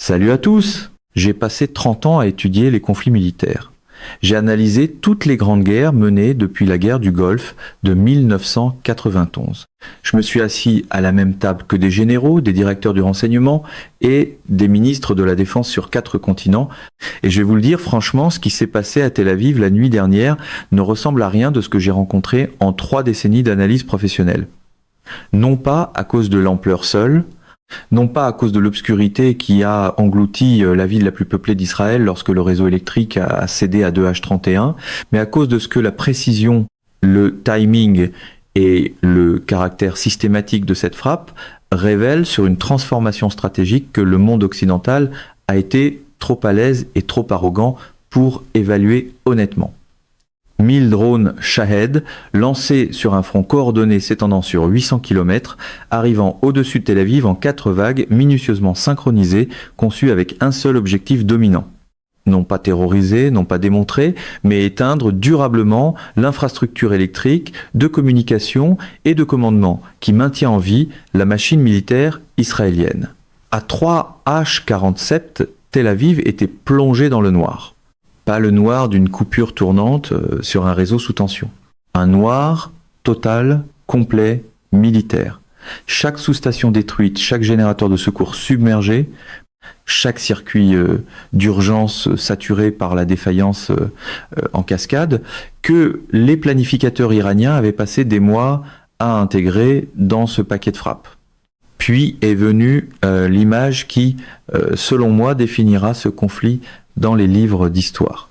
Salut à tous! J'ai passé 30 ans à étudier les conflits militaires. J'ai analysé toutes les grandes guerres menées depuis la guerre du Golfe de 1991. Je me suis assis à la même table que des généraux, des directeurs du renseignement et des ministres de la Défense sur 4 continents. Et je vais vous le dire franchement, ce qui s'est passé à Tel Aviv la nuit dernière ne ressemble à rien de ce que j'ai rencontré en 3 décennies d'analyse professionnelle. Non pas à cause de l'ampleur seule, non pas à cause de l'obscurité qui a englouti la ville la plus peuplée d'Israël lorsque le réseau électrique a cédé à 2H31, mais à cause de ce que la précision, le timing et le caractère systématique de cette frappe révèlent sur une transformation stratégique que le monde occidental a été trop à l'aise et trop arrogant pour évaluer honnêtement. 1000 drones Shahed, lancés sur un front coordonné s'étendant sur 800 km, arrivant au-dessus de Tel Aviv en 4 vagues minutieusement synchronisées, conçues avec un seul objectif dominant. Non pas terroriser, non pas démontrer, mais éteindre durablement l'infrastructure électrique, de communication et de commandement qui maintient en vie la machine militaire israélienne. À 3H47, Tel Aviv était plongé dans le noir. Pas le noir d'une coupure tournante sur un réseau sous tension. Un noir total, complet, militaire. Chaque sous-station détruite, chaque générateur de secours submergé, chaque circuit d'urgence saturé par la défaillance en cascade, que les planificateurs iraniens avaient passé des mois à intégrer dans ce paquet de frappes. Puis est venue l'image qui, selon moi, définira ce conflit dans les livres d'histoire.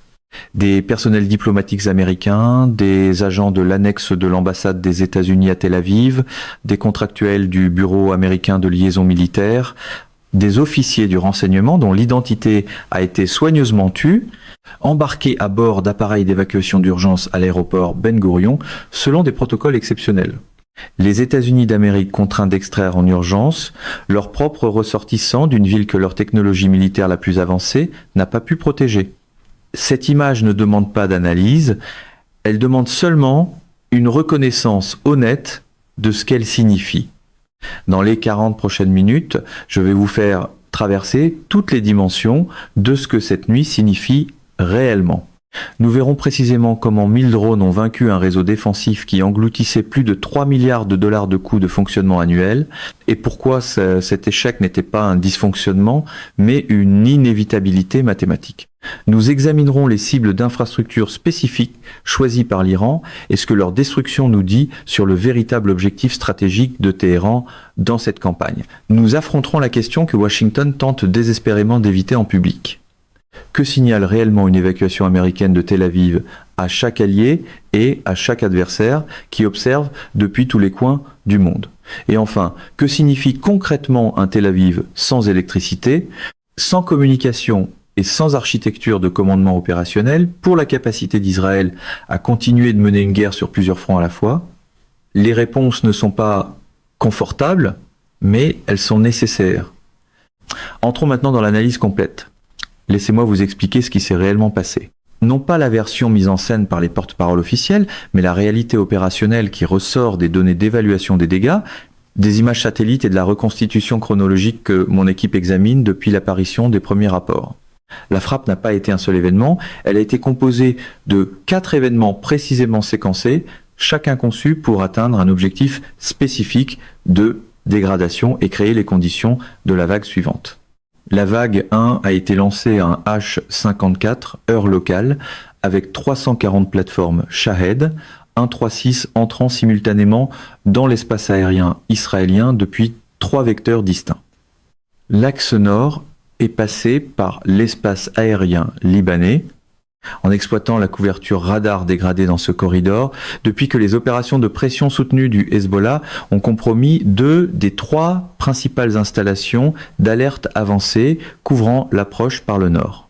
Des personnels diplomatiques américains, des agents de l'annexe de l'ambassade des États-Unis à Tel Aviv, des contractuels du Bureau américain de liaison militaire, des officiers du renseignement dont l'identité a été soigneusement tue, embarqués à bord d'appareils d'évacuation d'urgence à l'aéroport Ben Gurion selon des protocoles exceptionnels. Les États-Unis d'Amérique contraints d'extraire en urgence leurs propres ressortissants d'une ville que leur technologie militaire la plus avancée n'a pas pu protéger. Cette image ne demande pas d'analyse, elle demande seulement une reconnaissance honnête de ce qu'elle signifie. Dans les 40 prochaines minutes, je vais vous faire traverser toutes les dimensions de ce que cette nuit signifie réellement. Nous verrons précisément comment 1000 drones ont vaincu un réseau défensif qui engloutissait plus de 3 milliards de dollars de coûts de fonctionnement annuel et pourquoi cet échec n'était pas un dysfonctionnement mais une inévitabilité mathématique. Nous examinerons les cibles d'infrastructures spécifiques choisies par l'Iran et ce que leur destruction nous dit sur le véritable objectif stratégique de Téhéran dans cette campagne. Nous affronterons la question que Washington tente désespérément d'éviter en public. Que signale réellement une évacuation américaine de Tel Aviv à chaque allié et à chaque adversaire qui observe depuis tous les coins du monde? Et enfin, que signifie concrètement un Tel Aviv sans électricité, sans communication et sans architecture de commandement opérationnel pour la capacité d'Israël à continuer de mener une guerre sur plusieurs fronts à la fois? Les réponses ne sont pas confortables, mais elles sont nécessaires. Entrons maintenant dans l'analyse complète. Laissez-moi vous expliquer ce qui s'est réellement passé. Non pas la version mise en scène par les porte-paroles officiels, mais la réalité opérationnelle qui ressort des données d'évaluation des dégâts, des images satellites et de la reconstitution chronologique que mon équipe examine depuis l'apparition des premiers rapports. La frappe n'a pas été un seul événement, elle a été composée de 4 événements précisément séquencés, chacun conçu pour atteindre un objectif spécifique de dégradation et créer les conditions de la vague suivante. La vague 1 a été lancée à un H54, heure locale, avec 340 plateformes Shahed, 136 entrant simultanément dans l'espace aérien israélien depuis 3 vecteurs distincts. L'axe nord est passé par l'espace aérien libanais, en exploitant la couverture radar dégradée dans ce corridor, depuis que les opérations de pression soutenues du Hezbollah ont compromis 2 des 3 principales installations d'alerte avancée couvrant l'approche par le nord.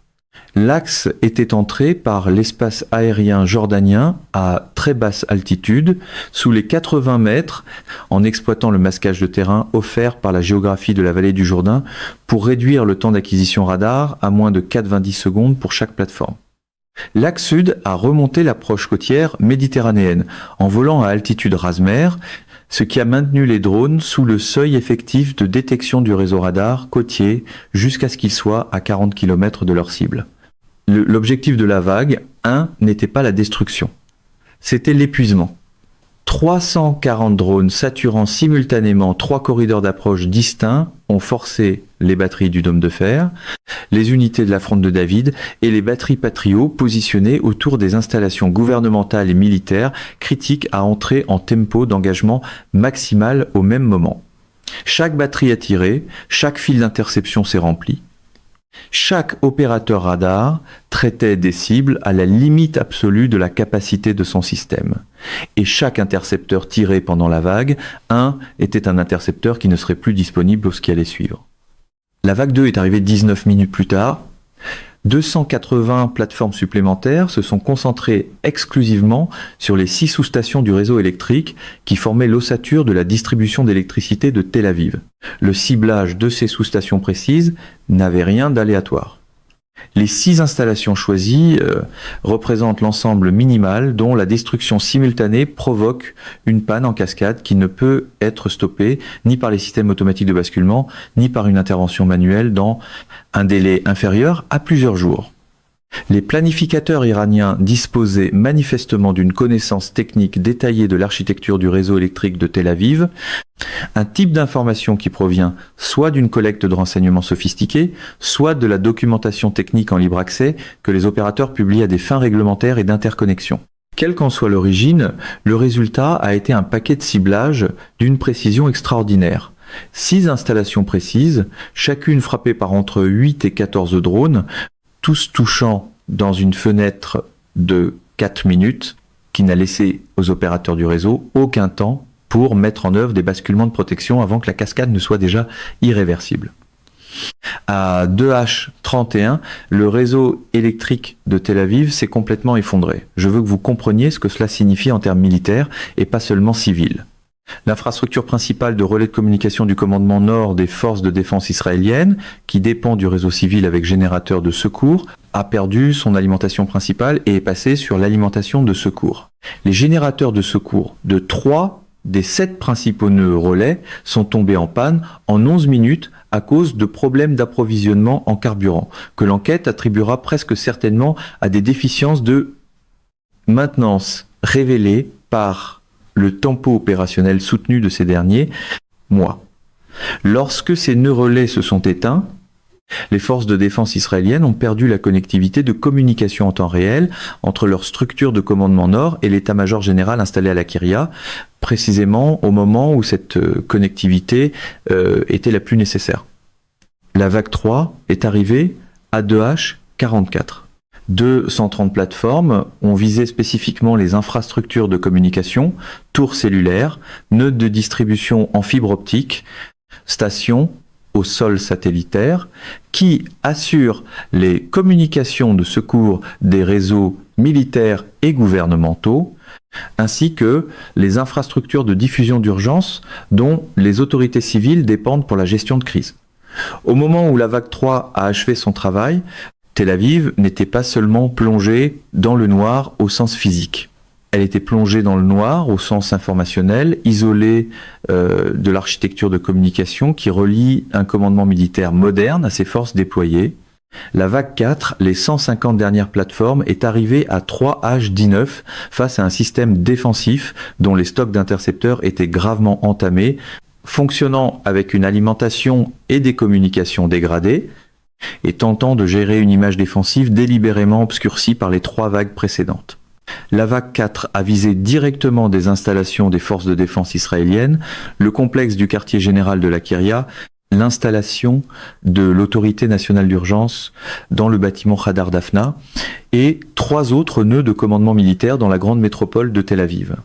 L'axe était entré par l'espace aérien jordanien à très basse altitude, sous les 80 mètres, en exploitant le masquage de terrain offert par la géographie de la vallée du Jourdain pour réduire le temps d'acquisition radar à moins de 90 secondes pour chaque plateforme. L'axe sud a remonté l'approche côtière méditerranéenne en volant à altitude rase-mer, ce qui a maintenu les drones sous le seuil effectif de détection du réseau radar côtier jusqu'à ce qu'ils soient à 40 km de leur cible. L'objectif de la vague 1 n'était pas la destruction, c'était l'épuisement. 340 drones saturant simultanément 3 corridors d'approche distincts ont forcé les batteries du dôme de fer, les unités de la fronde de David et les batteries Patriot positionnées autour des installations gouvernementales et militaires critiques à entrer en tempo d'engagement maximal au même moment. Chaque batterie a tiré, chaque fil d'interception s'est rempli. Chaque opérateur radar traitait des cibles à la limite absolue de la capacité de son système. Et chaque intercepteur tiré pendant la vague 1 était un intercepteur qui ne serait plus disponible au ce qui allait suivre. La vague 2 est arrivée 19 minutes plus tard. 280 plateformes supplémentaires se sont concentrées exclusivement sur les 6 sous-stations du réseau électrique qui formaient l'ossature de la distribution d'électricité de Tel Aviv. Le ciblage de ces sous-stations précises n'avait rien d'aléatoire. Les 6 installations choisies représentent l'ensemble minimal dont la destruction simultanée provoque une panne en cascade qui ne peut être stoppée ni par les systèmes automatiques de basculement, ni par une intervention manuelle dans un délai inférieur à plusieurs jours. Les planificateurs iraniens disposaient manifestement d'une connaissance technique détaillée de l'architecture du réseau électrique de Tel Aviv, un type d'information qui provient soit d'une collecte de renseignements sophistiqués, soit de la documentation technique en libre accès que les opérateurs publient à des fins réglementaires et d'interconnexion. Quelle qu'en soit l'origine, le résultat a été un paquet de ciblage d'une précision extraordinaire. 6 installations précises, chacune frappée par entre 8 et 14 drones, tous touchant dans une fenêtre de 4 minutes, qui n'a laissé aux opérateurs du réseau aucun temps pour mettre en œuvre des basculements de protection avant que la cascade ne soit déjà irréversible. À 2H31, le réseau électrique de Tel Aviv s'est complètement effondré. Je veux que vous compreniez ce que cela signifie en termes militaires et pas seulement civils. L'infrastructure principale de relais de communication du commandement nord des forces de défense israéliennes, qui dépend du réseau civil avec générateur de secours, a perdu son alimentation principale et est passée sur l'alimentation de secours. Les générateurs de secours de 3 des 7 principaux nœuds relais sont tombés en panne en 11 minutes à cause de problèmes d'approvisionnement en carburant, que l'enquête attribuera presque certainement à des déficiences de maintenance révélées par le tempo opérationnel soutenu de ces derniers mois. Lorsque ces nœuds relais se sont éteints, les forces de défense israéliennes ont perdu la connectivité de communication en temps réel entre leur structure de commandement nord et l'état-major général installé à la Kiryat, précisément au moment où cette connectivité était la plus nécessaire. La vague 3 est arrivée à 2H44. 230 plateformes ont visé spécifiquement les infrastructures de communication, tours cellulaires, nœuds de distribution en fibre optique, stations au sol satellitaire, qui assurent les communications de secours des réseaux militaires et gouvernementaux, ainsi que les infrastructures de diffusion d'urgence dont les autorités civiles dépendent pour la gestion de crise. Au moment où la vague 3 a achevé son travail, Tel Aviv n'était pas seulement plongée dans le noir au sens physique. Elle était plongée dans le noir au sens informationnel, isolée de l'architecture de communication qui relie un commandement militaire moderne à ses forces déployées. La vague 4, les 150 dernières plateformes, est arrivée à 3H19 face à un système défensif dont les stocks d'intercepteurs étaient gravement entamés, fonctionnant avec une alimentation et des communications dégradées, et tentant de gérer une image défensive délibérément obscurcie par les 3 vagues précédentes. La vague 4 a visé directement des installations des forces de défense israéliennes, le complexe du quartier général de la Kiryat, l'installation de l'autorité nationale d'urgence dans le bâtiment Hadar Dafna et 3 autres nœuds de commandement militaire dans la grande métropole de Tel Aviv.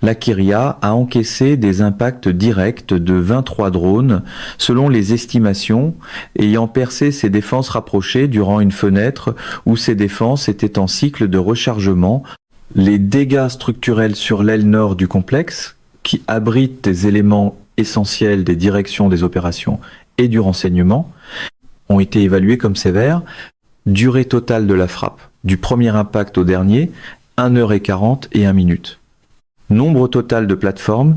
La Kiryat a encaissé des impacts directs de 23 drones, selon les estimations, ayant percé ses défenses rapprochées durant une fenêtre où ces défenses étaient en cycle de rechargement. Les dégâts structurels sur l'aile nord du complexe, qui abrite des éléments essentiels des directions des opérations et du renseignement, ont été évalués comme sévères. Durée totale de la frappe, du premier impact au dernier, 1h40 et 1 minute. Nombre total de plateformes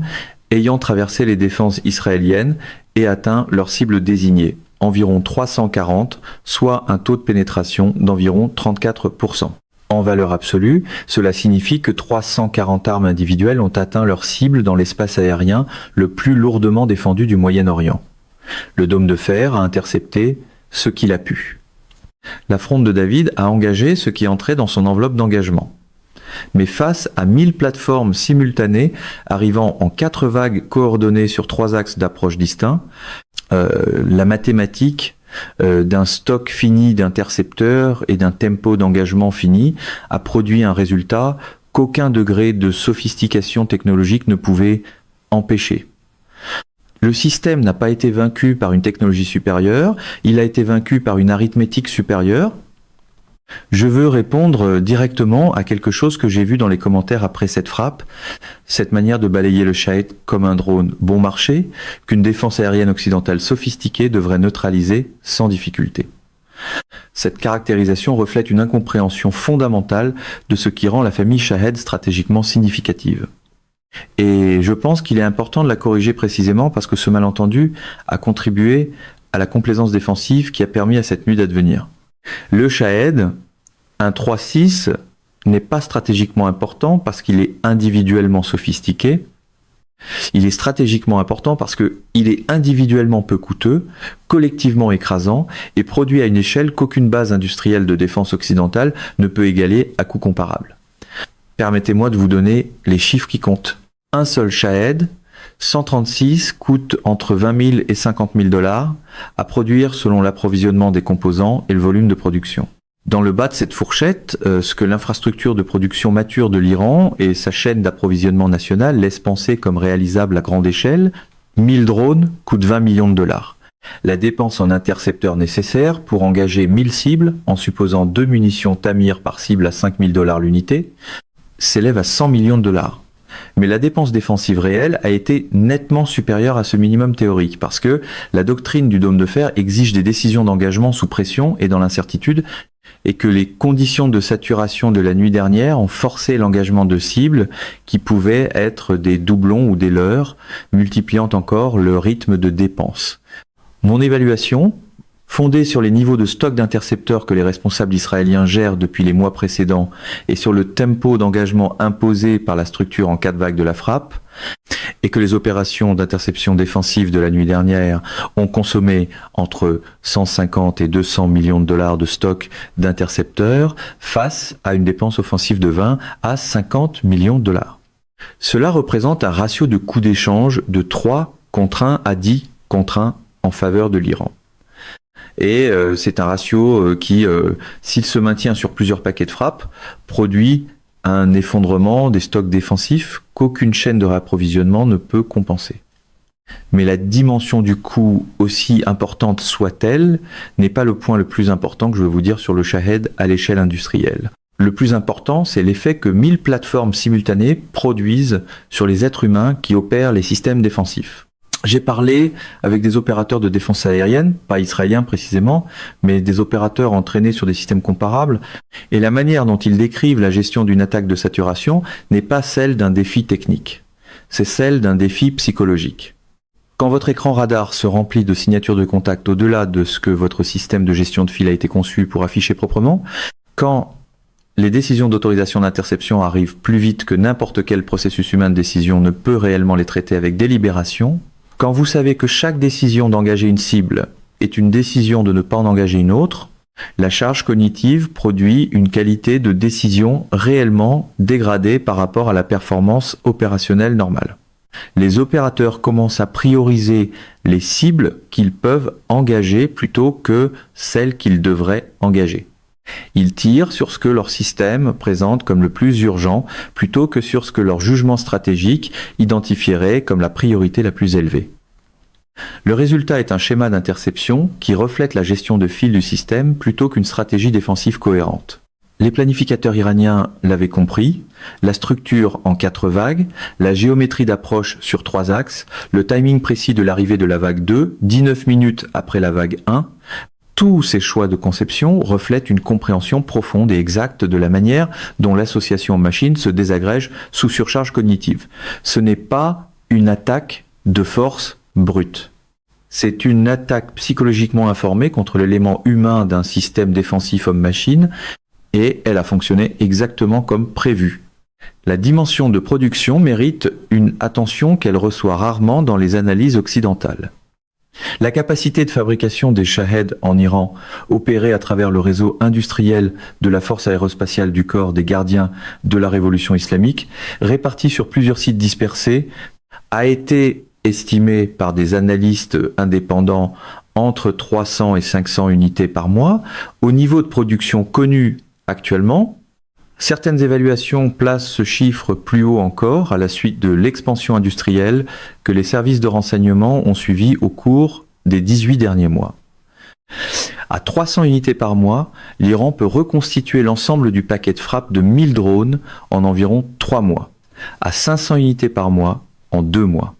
ayant traversé les défenses israéliennes et atteint leur cible désignée, environ 340, soit un taux de pénétration d'environ 34%. En valeur absolue, cela signifie que 340 armes individuelles ont atteint leur cible dans l'espace aérien le plus lourdement défendu du Moyen-Orient. Le dôme de fer a intercepté ce qu'il a pu. La fronde de David a engagé ce qui entrait dans son enveloppe d'engagement. Mais face à 1000 plateformes simultanées arrivant en 4 vagues coordonnées sur 3 axes d'approche distincts, la mathématique d'un stock fini d'intercepteurs et d'un tempo d'engagement fini a produit un résultat qu'aucun degré de sophistication technologique ne pouvait empêcher. Le système n'a pas été vaincu par une technologie supérieure, il a été vaincu par une arithmétique supérieure. Je veux répondre directement à quelque chose que j'ai vu dans les commentaires après cette frappe, cette manière de balayer le Shahed comme un drone bon marché, qu'une défense aérienne occidentale sophistiquée devrait neutraliser sans difficulté. Cette caractérisation reflète une incompréhension fondamentale de ce qui rend la famille Shahed stratégiquement significative. Et je pense qu'il est important de la corriger précisément parce que ce malentendu a contribué à la complaisance défensive qui a permis à cette nuit d'advenir. Le Shahed, un 3-6, n'est pas stratégiquement important parce qu'il est individuellement sophistiqué. Il est stratégiquement important parce qu'il est individuellement peu coûteux, collectivement écrasant et produit à une échelle qu'aucune base industrielle de défense occidentale ne peut égaler à coût comparable. Permettez-moi de vous donner les chiffres qui comptent. Un seul Shahed, 136 coûte entre 20 000 et 50 000 dollars à produire selon l'approvisionnement des composants et le volume de production. Dans le bas de cette fourchette, ce que l'infrastructure de production mature de l'Iran et sa chaîne d'approvisionnement nationale laissent penser comme réalisable à grande échelle, 1000 drones coûtent 20 millions de dollars. La dépense en intercepteurs nécessaire pour engager 1000 cibles, en supposant 2 munitions Tamir par cible à 5 000 dollars l'unité, s'élève à 100 millions de dollars. Mais la dépense défensive réelle a été nettement supérieure à ce minimum théorique, parce que la doctrine du dôme de fer exige des décisions d'engagement sous pression et dans l'incertitude, et que les conditions de saturation de la nuit dernière ont forcé l'engagement de cibles qui pouvaient être des doublons ou des leurres, multipliant encore le rythme de dépense. Mon évaluation, fondée sur les niveaux de stock d'intercepteurs que les responsables israéliens gèrent depuis les mois précédents et sur le tempo d'engagement imposé par la structure en 4 vagues de la frappe, et que les opérations d'interception défensive de la nuit dernière ont consommé entre 150 et 200 millions de dollars de stock d'intercepteurs face à une dépense offensive de 20 à 50 millions de dollars. Cela représente un ratio de coût d'échange de 3 contre 1 à 10 contre 1 en faveur de l'Iran. Et c'est un ratio qui, s'il se maintient sur plusieurs paquets de frappes, produit un effondrement des stocks défensifs qu'aucune chaîne de réapprovisionnement ne peut compenser. Mais la dimension du coût, aussi importante soit-elle, n'est pas le point le plus important que je veux vous dire sur le Shahed à l'échelle industrielle. Le plus important, c'est l'effet que 1000 plateformes simultanées produisent sur les êtres humains qui opèrent les systèmes défensifs. J'ai parlé avec des opérateurs de défense aérienne, pas israéliens précisément, mais des opérateurs entraînés sur des systèmes comparables, et la manière dont ils décrivent la gestion d'une attaque de saturation n'est pas celle d'un défi technique, c'est celle d'un défi psychologique. Quand votre écran radar se remplit de signatures de contact au-delà de ce que votre système de gestion de fil a été conçu pour afficher proprement, quand les décisions d'autorisation d'interception arrivent plus vite que n'importe quel processus humain de décision ne peut réellement les traiter avec délibération, quand vous savez que chaque décision d'engager une cible est une décision de ne pas en engager une autre, la charge cognitive produit une qualité de décision réellement dégradée par rapport à la performance opérationnelle normale. Les opérateurs commencent à prioriser les cibles qu'ils peuvent engager plutôt que celles qu'ils devraient engager. Ils tirent sur ce que leur système présente comme le plus urgent plutôt que sur ce que leur jugement stratégique identifierait comme la priorité la plus élevée. Le résultat est un schéma d'interception qui reflète la gestion de fil du système plutôt qu'une stratégie défensive cohérente. Les planificateurs iraniens l'avaient compris, la structure en 4 vagues, la géométrie d'approche sur 3 axes, le timing précis de l'arrivée de la vague 2, 19 minutes après la vague 1, tous ces choix de conception reflètent une compréhension profonde et exacte de la manière dont l'association machine se désagrège sous surcharge cognitive. Ce n'est pas une attaque de force brute. C'est une attaque psychologiquement informée contre l'élément humain d'un système défensif homme-machine et elle a fonctionné exactement comme prévu. La dimension de production mérite une attention qu'elle reçoit rarement dans les analyses occidentales. La capacité de fabrication des Shahed en Iran, opérée à travers le réseau industriel de la force aérospatiale du corps des gardiens de la révolution islamique, répartie sur plusieurs sites dispersés, a été estimée par des analystes indépendants entre 300 et 500 unités par mois. Au niveau de production connu actuellement, certaines évaluations placent ce chiffre plus haut encore à la suite de l'expansion industrielle que les services de renseignement ont suivi au cours des 18 derniers mois. À 300 unités par mois, l'Iran peut reconstituer l'ensemble du paquet de frappe de 1000 drones en environ 3 mois. À 500 unités par mois, en 2 mois.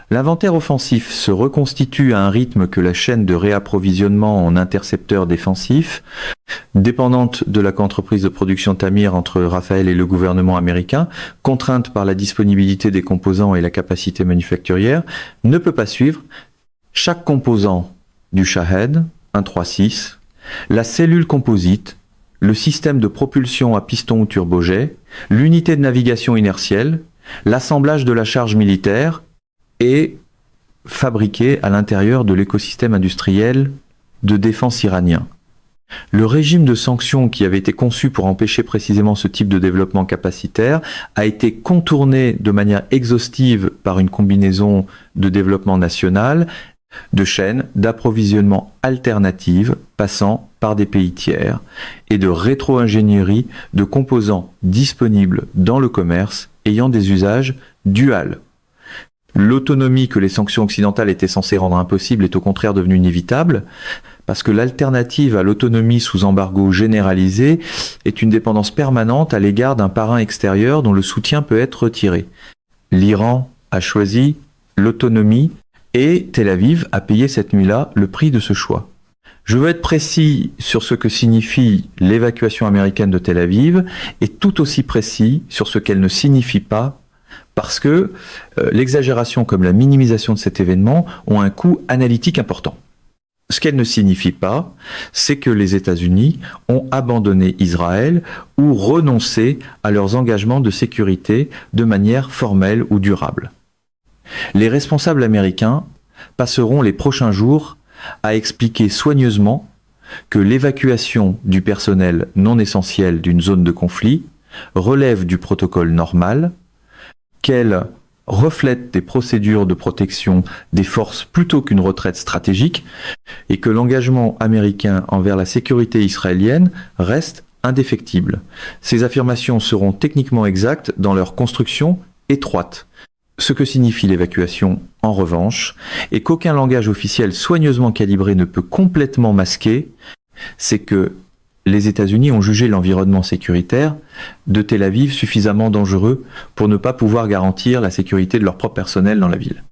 L'inventaire offensif se reconstitue à un rythme que la chaîne de réapprovisionnement en intercepteurs défensifs, dépendante de la coentreprise de production Tamir entre Rafael et le gouvernement américain, contrainte par la disponibilité des composants et la capacité manufacturière, ne peut pas suivre. Chaque composant du Shahed 136, la cellule composite, le système de propulsion à piston ou turbojet, l'unité de navigation inertielle, l'assemblage de la charge militaire est fabriqué à l'intérieur de l'écosystème industriel de défense iranien. Le régime de sanctions qui avait été conçu pour empêcher précisément ce type de développement capacitaire a été contourné de manière exhaustive par une combinaison de développement national, de chaînes d'approvisionnement alternatives passant par des pays tiers et de rétro-ingénierie de composants disponibles dans le commerce ayant des usages duals. L'autonomie que les sanctions occidentales étaient censées rendre impossible est au contraire devenue inévitable, parce que l'alternative à l'autonomie sous embargo généralisé est une dépendance permanente à l'égard d'un parrain extérieur dont le soutien peut être retiré. L'Iran a choisi l'autonomie et Tel Aviv a payé cette nuit-là le prix de ce choix. Je veux être précis sur ce que signifie l'évacuation américaine de Tel Aviv et tout aussi précis sur ce qu'elle ne signifie pas, parce que l'exagération comme la minimisation de cet événement ont un coût analytique important. Ce qu'elle ne signifie pas, c'est que les États-Unis ont abandonné Israël ou renoncé à leurs engagements de sécurité de manière formelle ou durable. Les responsables américains passeront les prochains jours à expliquer soigneusement que l'évacuation du personnel non essentiel d'une zone de conflit relève du protocole normal, qu'elle reflète des procédures de protection des forces plutôt qu'une retraite stratégique, et que l'engagement américain envers la sécurité israélienne reste indéfectible. Ces affirmations seront techniquement exactes dans leur construction étroite. Ce que signifie l'évacuation, en revanche, et qu'aucun langage officiel soigneusement calibré ne peut complètement masquer, c'est que les États-Unis ont jugé l'environnement sécuritaire de Tel Aviv suffisamment dangereux pour ne pas pouvoir garantir la sécurité de leur propre personnel dans la ville.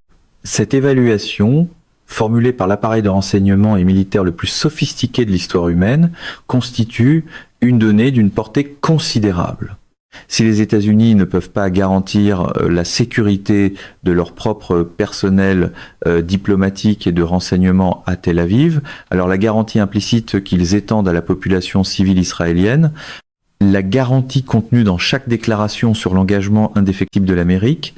Cette évaluation, formulée par l'appareil de renseignement et militaire le plus sophistiqué de l'histoire humaine, constitue une donnée d'une portée considérable. Si les États-Unis ne peuvent pas garantir la sécurité de leur propre personnel diplomatique et de renseignement à Tel Aviv, alors la garantie implicite qu'ils étendent à la population civile israélienne, la garantie contenue dans chaque déclaration sur l'engagement indéfectible de l'Amérique,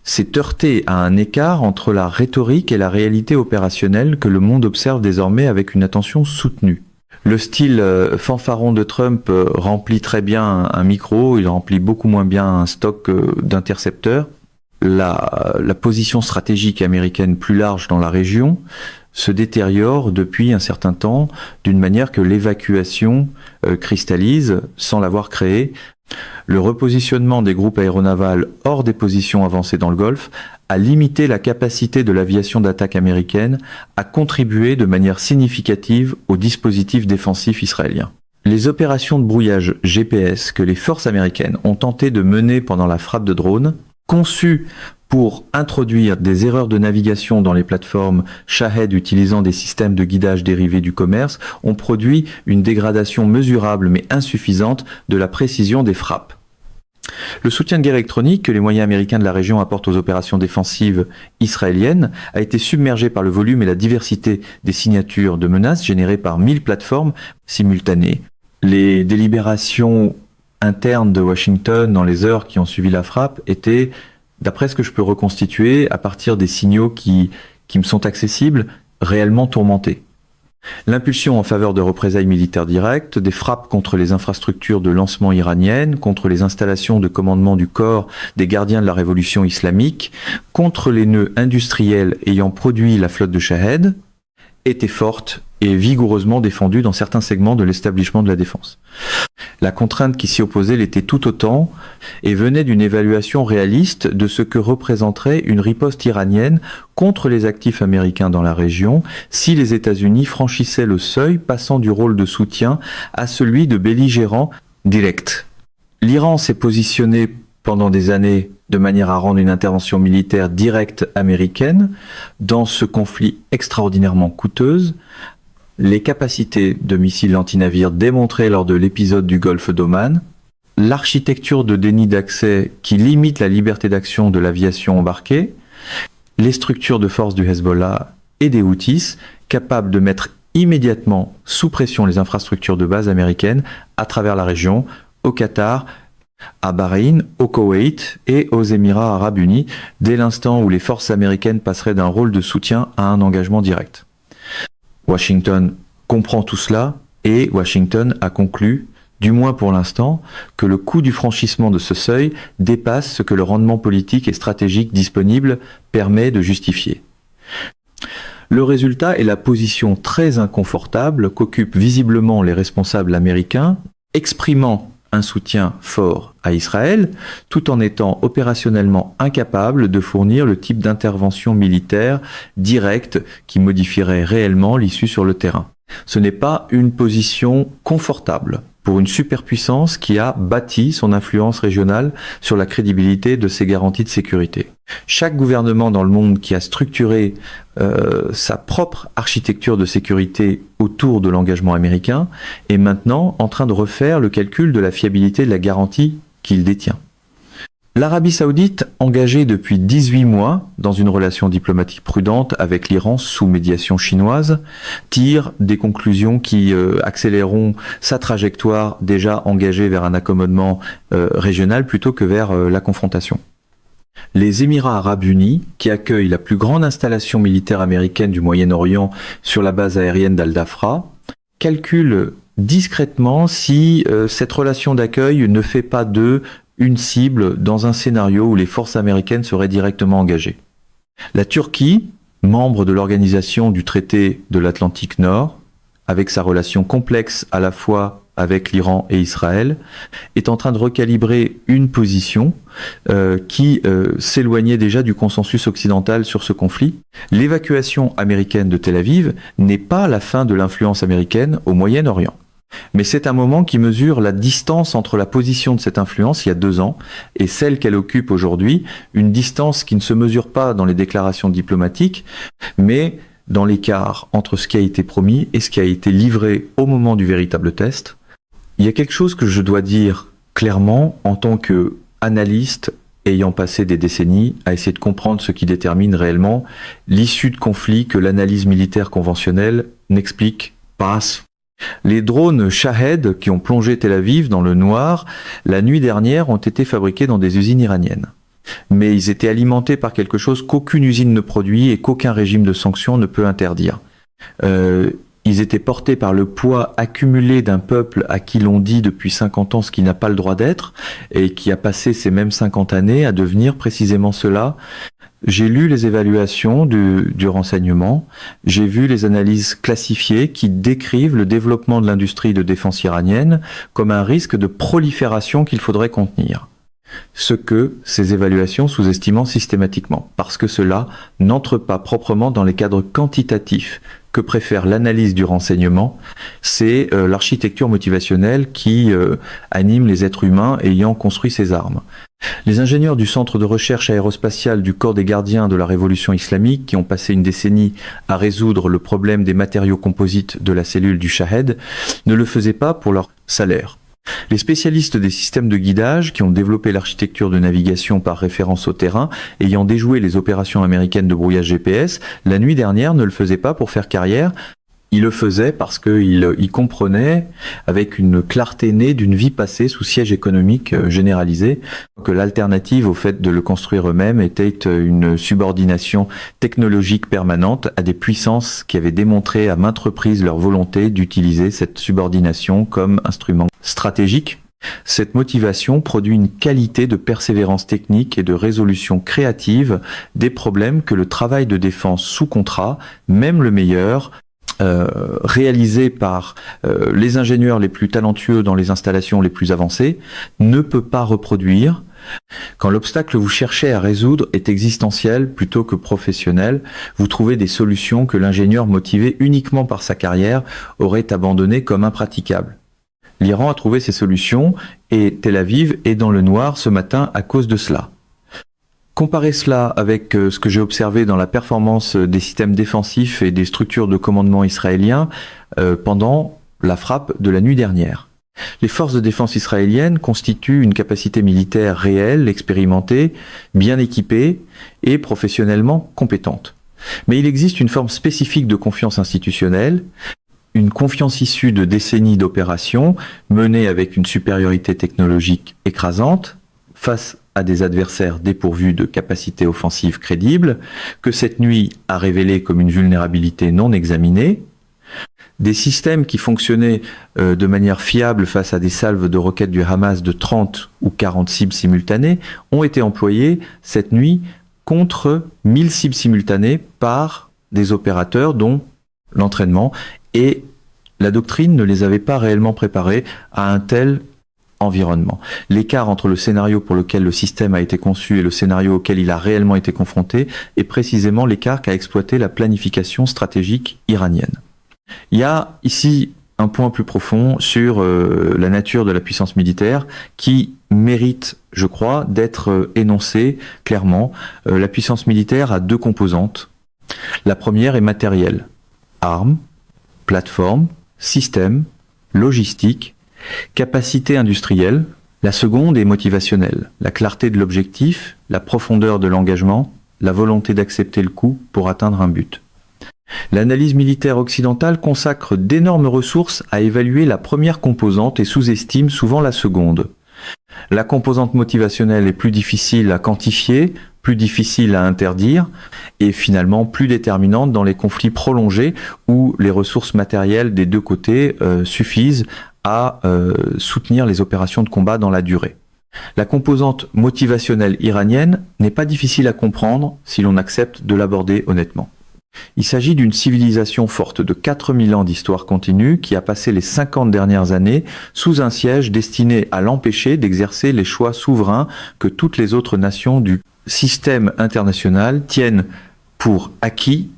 s'est heurtée à un écart entre la rhétorique et la réalité opérationnelle que le monde observe désormais avec une attention soutenue. Le style fanfaron de Trump remplit très bien un micro, il remplit beaucoup moins bien un stock d'intercepteurs. La position stratégique américaine plus large dans la région se détériore depuis un certain temps d'une manière que l'évacuation cristallise sans l'avoir créée. Le repositionnement des groupes aéronavals hors des positions avancées dans le Golfe a limité la capacité de l'aviation d'attaque américaine à contribuer de manière significative au dispositif défensif israélien. Les opérations de brouillage GPS que les forces américaines ont tenté de mener pendant la frappe de drones, conçues pour introduire des erreurs de navigation dans les plateformes Shahed utilisant des systèmes de guidage dérivés du commerce, ont produit une dégradation mesurable mais insuffisante de la précision des frappes. Le soutien de guerre électronique que les moyens américains de la région apportent aux opérations défensives israéliennes a été submergé par le volume et la diversité des signatures de menaces générées par 1000 plateformes simultanées. Les délibérations internes de Washington dans les heures qui ont suivi la frappe étaient, d'après ce que je peux reconstituer, à partir des signaux qui me sont accessibles, réellement tourmentés. L'impulsion en faveur de représailles militaires directes, des frappes contre les infrastructures de lancement iraniennes, contre les installations de commandement du corps des gardiens de la révolution islamique, contre les nœuds industriels ayant produit la flotte de Shahed, était forte et vigoureusement défendue dans certains segments de l'établissement de la défense. La contrainte qui s'y opposait l'était tout autant et venait d'une évaluation réaliste de ce que représenterait une riposte iranienne contre les actifs américains dans la région si les États-Unis franchissaient le seuil passant du rôle de soutien à celui de belligérant direct. L'Iran s'est positionné pendant des années de manière à rendre une intervention militaire directe américaine dans ce conflit extraordinairement coûteuse. Les capacités de missiles antinavires démontrées lors de l'épisode du Golfe d'Oman, l'architecture de déni d'accès qui limite la liberté d'action de l'aviation embarquée, les structures de force du Hezbollah et des Houthis capables de mettre immédiatement sous pression les infrastructures de base américaines à travers la région, au Qatar, à Bahreïn, au Koweït et aux Émirats arabes unis, dès l'instant où les forces américaines passeraient d'un rôle de soutien à un engagement direct. Washington comprend tout cela et Washington a conclu, du moins pour l'instant, que le coût du franchissement de ce seuil dépasse ce que le rendement politique et stratégique disponible permet de justifier. Le résultat est la position très inconfortable qu'occupent visiblement les responsables américains, exprimant un soutien fort à Israël, tout en étant opérationnellement incapable de fournir le type d'intervention militaire directe qui modifierait réellement l'issue sur le terrain. Ce n'est pas une position confortable pour une superpuissance qui a bâti son influence régionale sur la crédibilité de ses garanties de sécurité. Chaque gouvernement dans le monde qui a structuré sa propre architecture de sécurité autour de l'engagement américain est maintenant en train de refaire le calcul de la fiabilité de la garantie qu'il détient. L'Arabie Saoudite, engagée depuis 18 mois dans une relation diplomatique prudente avec l'Iran sous médiation chinoise, tire des conclusions qui accéléreront sa trajectoire déjà engagée vers un accommodement régional plutôt que vers la confrontation. Les Émirats arabes unis, qui accueillent la plus grande installation militaire américaine du Moyen-Orient sur la base aérienne d'Al-Dhafra, calculent discrètement si cette relation d'accueil ne fait pas d'eux une cible dans un scénario où les forces américaines seraient directement engagées. La Turquie, membre de l'organisation du traité de l'Atlantique Nord, avec sa relation complexe à la fois avec l'Iran et Israël, est en train de recalibrer une position qui s'éloignait déjà du consensus occidental sur ce conflit. L'évacuation américaine de Tel Aviv n'est pas la fin de l'influence américaine au Moyen-Orient. Mais c'est un moment qui mesure la distance entre la position de cette influence il y a 2 ans et celle qu'elle occupe aujourd'hui, une distance qui ne se mesure pas dans les déclarations diplomatiques, mais dans l'écart entre ce qui a été promis et ce qui a été livré au moment du véritable test. Il y a quelque chose que je dois dire clairement en tant qu'analyste ayant passé des décennies à essayer de comprendre ce qui détermine réellement l'issue de conflits que l'analyse militaire conventionnelle n'explique pas. Les drones Shahed qui ont plongé Tel Aviv dans le noir la nuit dernière ont été fabriqués dans des usines iraniennes. Mais ils étaient alimentés par quelque chose qu'aucune usine ne produit et qu'aucun régime de sanctions ne peut interdire. Ils étaient portés par le poids accumulé d'un peuple à qui l'on dit depuis 50 ans ce qui n'a pas le droit d'être et qui a passé ces mêmes 50 années à devenir précisément cela. J'ai lu les évaluations du renseignement, j'ai vu les analyses classifiées qui décrivent le développement de l'industrie de défense iranienne comme un risque de prolifération qu'il faudrait contenir. Ce que ces évaluations sous-estiment systématiquement, parce que cela n'entre pas proprement dans les cadres quantitatifs que préfère l'analyse du renseignement, c'est l'architecture motivationnelle qui anime les êtres humains ayant construit ces armes. Les ingénieurs du Centre de recherche aérospatiale du Corps des gardiens de la Révolution islamique, qui ont passé une décennie à résoudre le problème des matériaux composites de la cellule du Shahed, ne le faisaient pas pour leur salaire. Les spécialistes des systèmes de guidage qui ont développé l'architecture de navigation par référence au terrain, ayant déjoué les opérations américaines de brouillage GPS, la nuit dernière ne le faisaient pas pour faire carrière. Il le faisait parce qu'il comprenait, avec une clarté née d'une vie passée sous siège économique généralisé, que l'alternative au fait de le construire eux-mêmes était une subordination technologique permanente à des puissances qui avaient démontré à maintes reprises leur volonté d'utiliser cette subordination comme instrument stratégique. Cette motivation produit une qualité de persévérance technique et de résolution créative des problèmes que le travail de défense sous contrat, même le meilleur, réalisé par les ingénieurs les plus talentueux dans les installations les plus avancées, ne peut pas reproduire. Quand l'obstacle que vous cherchez à résoudre est existentiel plutôt que professionnel, vous trouvez des solutions que l'ingénieur motivé uniquement par sa carrière aurait abandonnées comme impraticables. L'Iran a trouvé ces solutions et Tel Aviv est dans le noir ce matin à cause de cela. Comparez cela avec ce que j'ai observé dans la performance des systèmes défensifs et des structures de commandement israéliens pendant la frappe de la nuit dernière. Les forces de défense israéliennes constituent une capacité militaire réelle, expérimentée, bien équipée et professionnellement compétente. Mais il existe une forme spécifique de confiance institutionnelle, une confiance issue de décennies d'opérations menées avec une supériorité technologique écrasante face à des adversaires dépourvus de capacités offensives crédibles, que cette nuit a révélé comme une vulnérabilité non examinée, des systèmes qui fonctionnaient de manière fiable face à des salves de roquettes du Hamas de 30 ou 40 cibles simultanées ont été employés cette nuit contre 1000 cibles simultanées par des opérateurs dont l'entraînement et la doctrine ne les avait pas réellement préparés à un tel environnement. L'écart entre le scénario pour lequel le système a été conçu et le scénario auquel il a réellement été confronté est précisément l'écart qu'a exploité la planification stratégique iranienne. Il y a ici un point plus profond sur la nature de la puissance militaire qui mérite, je crois, d'être énoncé clairement. La puissance militaire a deux composantes. La première est matérielle. Armes, plateformes, systèmes, logistique, capacité industrielle. La seconde est motivationnelle. La clarté de l'objectif, la profondeur de l'engagement, la volonté d'accepter le coût pour atteindre un but. L'analyse militaire occidentale consacre d'énormes ressources à évaluer la première composante et sous-estime souvent la seconde. La composante motivationnelle est plus difficile à quantifier, plus difficile à interdire et finalement plus déterminante dans les conflits prolongés où les ressources matérielles des deux côtés suffisent à soutenir les opérations de combat dans la durée. La composante motivationnelle iranienne n'est pas difficile à comprendre si l'on accepte de l'aborder honnêtement. Il s'agit d'une civilisation forte de 4000 ans d'histoire continue qui a passé les 50 dernières années sous un siège destiné à l'empêcher d'exercer les choix souverains que toutes les autres nations du système international tiennent pour acquis.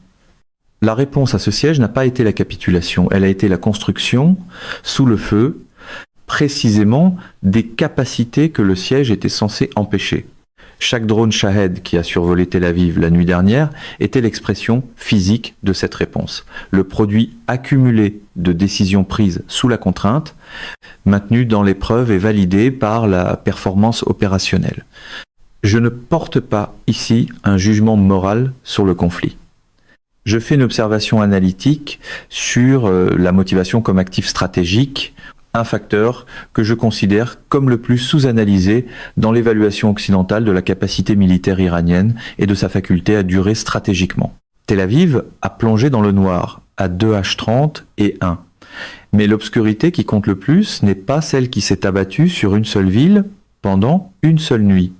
La réponse à ce siège n'a pas été la capitulation, elle a été la construction, sous le feu, précisément des capacités que le siège était censé empêcher. Chaque drone Shahed qui a survolé Tel Aviv la nuit dernière était l'expression physique de cette réponse. Le produit accumulé de décisions prises sous la contrainte, maintenu dans l'épreuve et validé par la performance opérationnelle. Je ne porte pas ici un jugement moral sur le conflit. Je fais une observation analytique sur la motivation comme actif stratégique, un facteur que je considère comme le plus sous-analysé dans l'évaluation occidentale de la capacité militaire iranienne et de sa faculté à durer stratégiquement. Tel Aviv a plongé dans le noir à 2H30 et 1. Mais l'obscurité qui compte le plus n'est pas celle qui s'est abattue sur une seule ville pendant une seule nuit.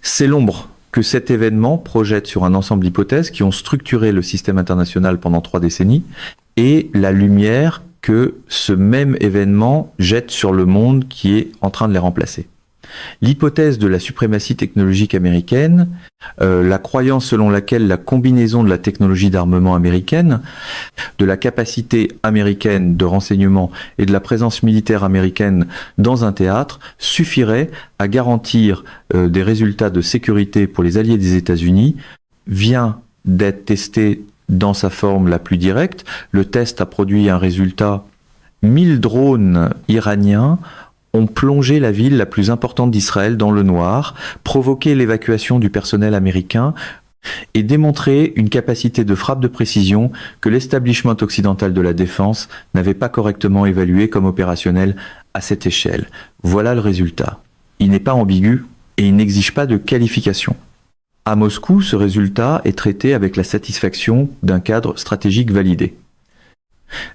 C'est l'ombre que cet événement projette sur un ensemble d'hypothèses qui ont structuré le système international pendant 3 décennies et la lumière que ce même événement jette sur le monde qui est en train de les remplacer. L'hypothèse de la suprématie technologique américaine, la croyance selon laquelle la combinaison de la technologie d'armement américaine, de la capacité américaine de renseignement et de la présence militaire américaine dans un théâtre suffirait à garantir des résultats de sécurité pour les alliés des États-Unis, vient d'être testé dans sa forme la plus directe. Le test a produit un résultat: 1000 drones iraniens ont plongé la ville la plus importante d'Israël dans le noir, provoqué l'évacuation du personnel américain et démontré une capacité de frappe de précision que l'establishment occidental de la défense n'avait pas correctement évalué comme opérationnel à cette échelle. Voilà le résultat. Il n'est pas ambigu et il n'exige pas de qualification. À Moscou, ce résultat est traité avec la satisfaction d'un cadre stratégique validé.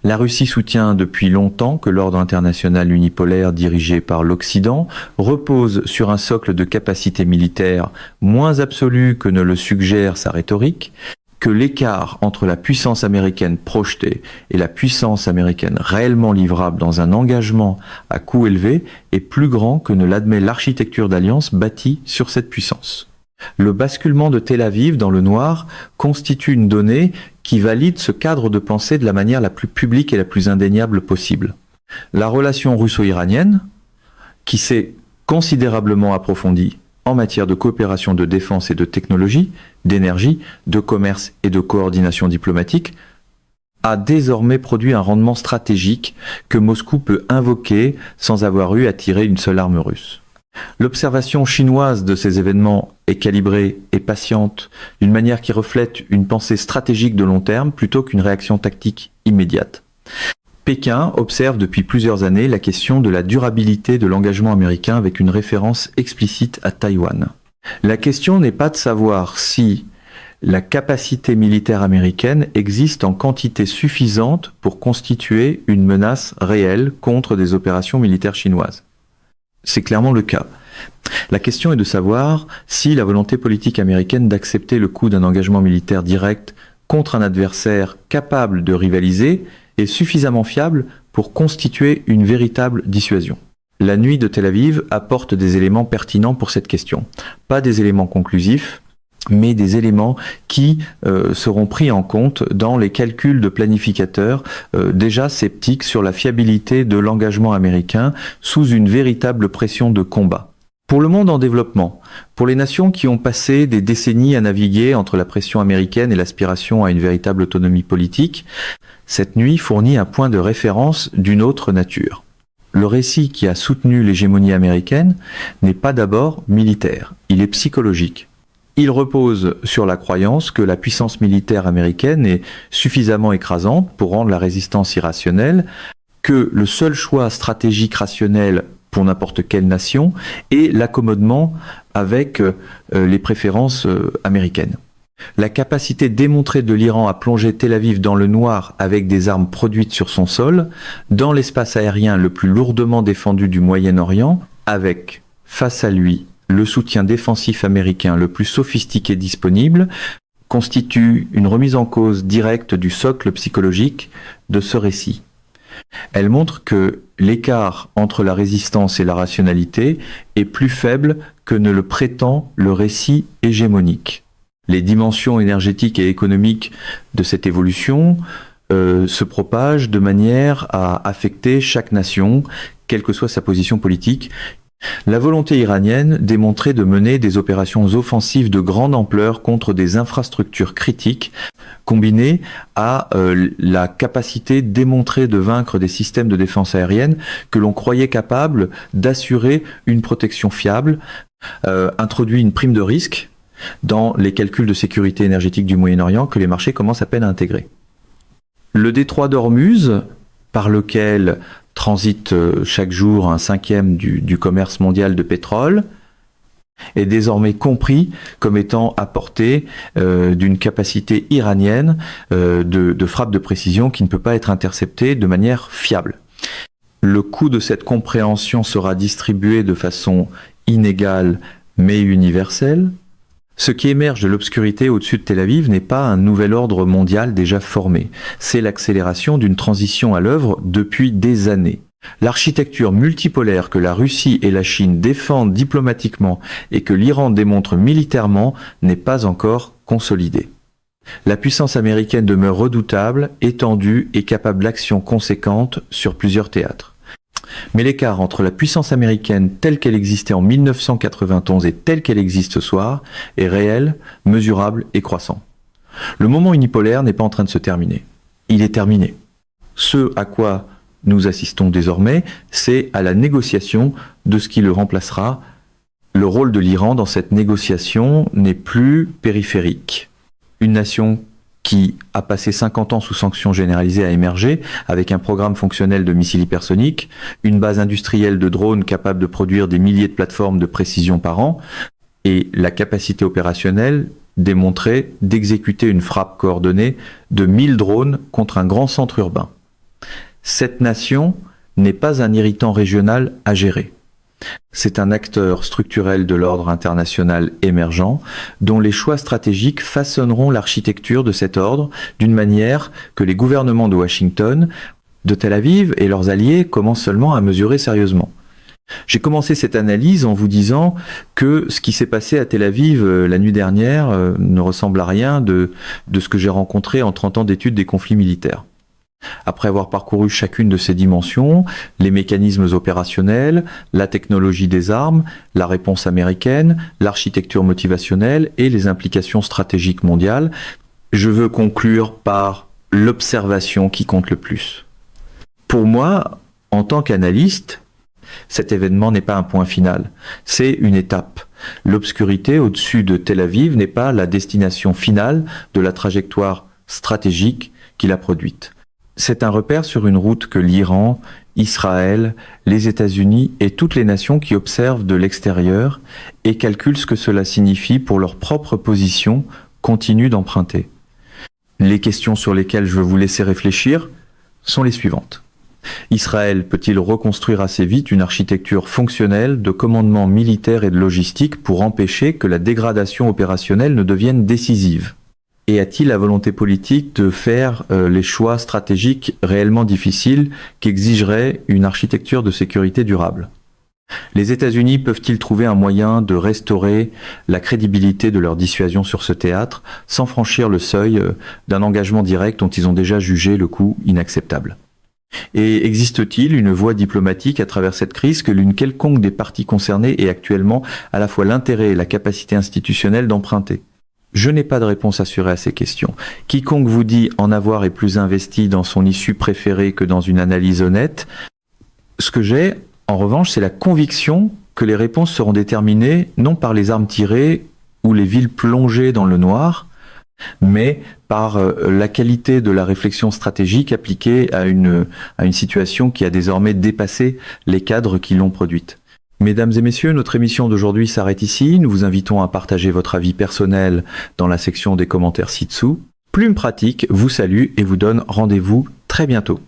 La Russie soutient depuis longtemps que l'ordre international unipolaire dirigé par l'Occident repose sur un socle de capacité militaire moins absolu que ne le suggère sa rhétorique, que l'écart entre la puissance américaine projetée et la puissance américaine réellement livrable dans un engagement à coût élevé est plus grand que ne l'admet l'architecture d'alliance bâtie sur cette puissance. Le basculement de Tel Aviv dans le noir constitue une donnée qui valide ce cadre de pensée de la manière la plus publique et la plus indéniable possible. La relation russo-iranienne, qui s'est considérablement approfondie en matière de coopération de défense et de technologie, d'énergie, de commerce et de coordination diplomatique, a désormais produit un rendement stratégique que Moscou peut invoquer sans avoir eu à tirer une seule arme russe. L'observation chinoise de ces événements est calibrée et patiente d'une manière qui reflète une pensée stratégique de long terme plutôt qu'une réaction tactique immédiate. Pékin observe depuis plusieurs années la question de la durabilité de l'engagement américain avec une référence explicite à Taïwan. La question n'est pas de savoir si la capacité militaire américaine existe en quantité suffisante pour constituer une menace réelle contre des opérations militaires chinoises. C'est clairement le cas. La question est de savoir si la volonté politique américaine d'accepter le coût d'un engagement militaire direct contre un adversaire capable de rivaliser est suffisamment fiable pour constituer une véritable dissuasion. La nuit de Tel Aviv apporte des éléments pertinents pour cette question. Pas des éléments conclusifs, mais des éléments qui seront pris en compte dans les calculs de planificateurs déjà sceptiques sur la fiabilité de l'engagement américain sous une véritable pression de combat. Pour le monde en développement, pour les nations qui ont passé des décennies à naviguer entre la pression américaine et l'aspiration à une véritable autonomie politique, cette nuit fournit un point de référence d'une autre nature. Le récit qui a soutenu l'hégémonie américaine n'est pas d'abord militaire, il est psychologique. Il repose sur la croyance que la puissance militaire américaine est suffisamment écrasante pour rendre la résistance irrationnelle, que le seul choix stratégique rationnel pour n'importe quelle nation est l'accommodement avec les préférences américaines. La capacité démontrée de l'Iran à plonger Tel Aviv dans le noir avec des armes produites sur son sol, dans l'espace aérien le plus lourdement défendu du Moyen-Orient, avec, face à lui, le soutien défensif américain le plus sophistiqué disponible, constitue une remise en cause directe du socle psychologique de ce récit. Elle montre que l'écart entre la résistance et la rationalité est plus faible que ne le prétend le récit hégémonique. Les dimensions énergétiques et économiques de cette évolution se propagent de manière à affecter chaque nation, quelle que soit sa position politique. La volonté iranienne démontrait de mener des opérations offensives de grande ampleur contre des infrastructures critiques, combinées à la capacité démontrée de vaincre des systèmes de défense aérienne que l'on croyait capables d'assurer une protection fiable, introduit une prime de risque dans les calculs de sécurité énergétique du Moyen-Orient que les marchés commencent à peine à intégrer. Le détroit d'Ormuz, par lequel transite chaque jour un cinquième du commerce mondial de pétrole, est désormais compris comme étant à portée d'une capacité iranienne de frappe de précision qui ne peut pas être interceptée de manière fiable. Le coût de cette compréhension sera distribué de façon inégale mais universelle. Ce qui émerge de l'obscurité au-dessus de Tel Aviv n'est pas un nouvel ordre mondial déjà formé, c'est l'accélération d'une transition à l'œuvre depuis des années. L'architecture multipolaire que la Russie et la Chine défendent diplomatiquement et que l'Iran démontre militairement n'est pas encore consolidée. La puissance américaine demeure redoutable, étendue et capable d'actions conséquentes sur plusieurs théâtres. Mais l'écart entre la puissance américaine telle qu'elle existait en 1991 et telle qu'elle existe ce soir est réel, mesurable et croissant. Le moment unipolaire n'est pas en train de se terminer. Il est terminé. Ce à quoi nous assistons désormais, c'est à la négociation de ce qui le remplacera. Le rôle de l'Iran dans cette négociation n'est plus périphérique. Une nation qui a passé 50 ans sous sanctions généralisées a émergé avec un programme fonctionnel de missiles hypersoniques, une base industrielle de drones capable de produire des milliers de plateformes de précision par an et la capacité opérationnelle démontrée d'exécuter une frappe coordonnée de 1000 drones contre un grand centre urbain. Cette nation n'est pas un irritant régional à gérer. C'est un acteur structurel de l'ordre international émergent dont les choix stratégiques façonneront l'architecture de cet ordre d'une manière que les gouvernements de Washington, de Tel Aviv et leurs alliés commencent seulement à mesurer sérieusement. J'ai commencé cette analyse en vous disant que ce qui s'est passé à Tel Aviv la nuit dernière ne ressemble à rien de ce que j'ai rencontré en 30 ans d'études des conflits militaires. Après avoir parcouru chacune de ces dimensions, les mécanismes opérationnels, la technologie des armes, la réponse américaine, l'architecture motivationnelle et les implications stratégiques mondiales, je veux conclure par l'observation qui compte le plus. Pour moi, en tant qu'analyste, cet événement n'est pas un point final, c'est une étape. L'obscurité au-dessus de Tel Aviv n'est pas la destination finale de la trajectoire stratégique qu'il a produite. C'est un repère sur une route que l'Iran, Israël, les États-Unis et toutes les nations qui observent de l'extérieur et calculent ce que cela signifie pour leur propre position continuent d'emprunter. Les questions sur lesquelles je veux vous laisser réfléchir sont les suivantes. Israël peut-il reconstruire assez vite une architecture fonctionnelle de commandement militaire et de logistique pour empêcher que la dégradation opérationnelle ne devienne décisive ? Et a-t-il la volonté politique de faire les choix stratégiques réellement difficiles qu'exigerait une architecture de sécurité durable ? Les États-Unis peuvent-ils trouver un moyen de restaurer la crédibilité de leur dissuasion sur ce théâtre sans franchir le seuil d'un engagement direct dont ils ont déjà jugé le coût inacceptable ? Et existe-t-il une voie diplomatique à travers cette crise que l'une quelconque des parties concernées ait actuellement à la fois l'intérêt et la capacité institutionnelle d'emprunter ? Je n'ai pas de réponse assurée à ces questions. Quiconque vous dit en avoir est plus investi dans son issue préférée que dans une analyse honnête, ce que j'ai, en revanche, c'est la conviction que les réponses seront déterminées non par les armes tirées ou les villes plongées dans le noir, mais par la qualité de la réflexion stratégique appliquée à une situation qui a désormais dépassé les cadres qui l'ont produite. Mesdames et messieurs, notre émission d'aujourd'hui s'arrête ici. Nous vous invitons à partager votre avis personnel dans la section des commentaires ci-dessous. Plume Pratique vous salue et vous donne rendez-vous très bientôt.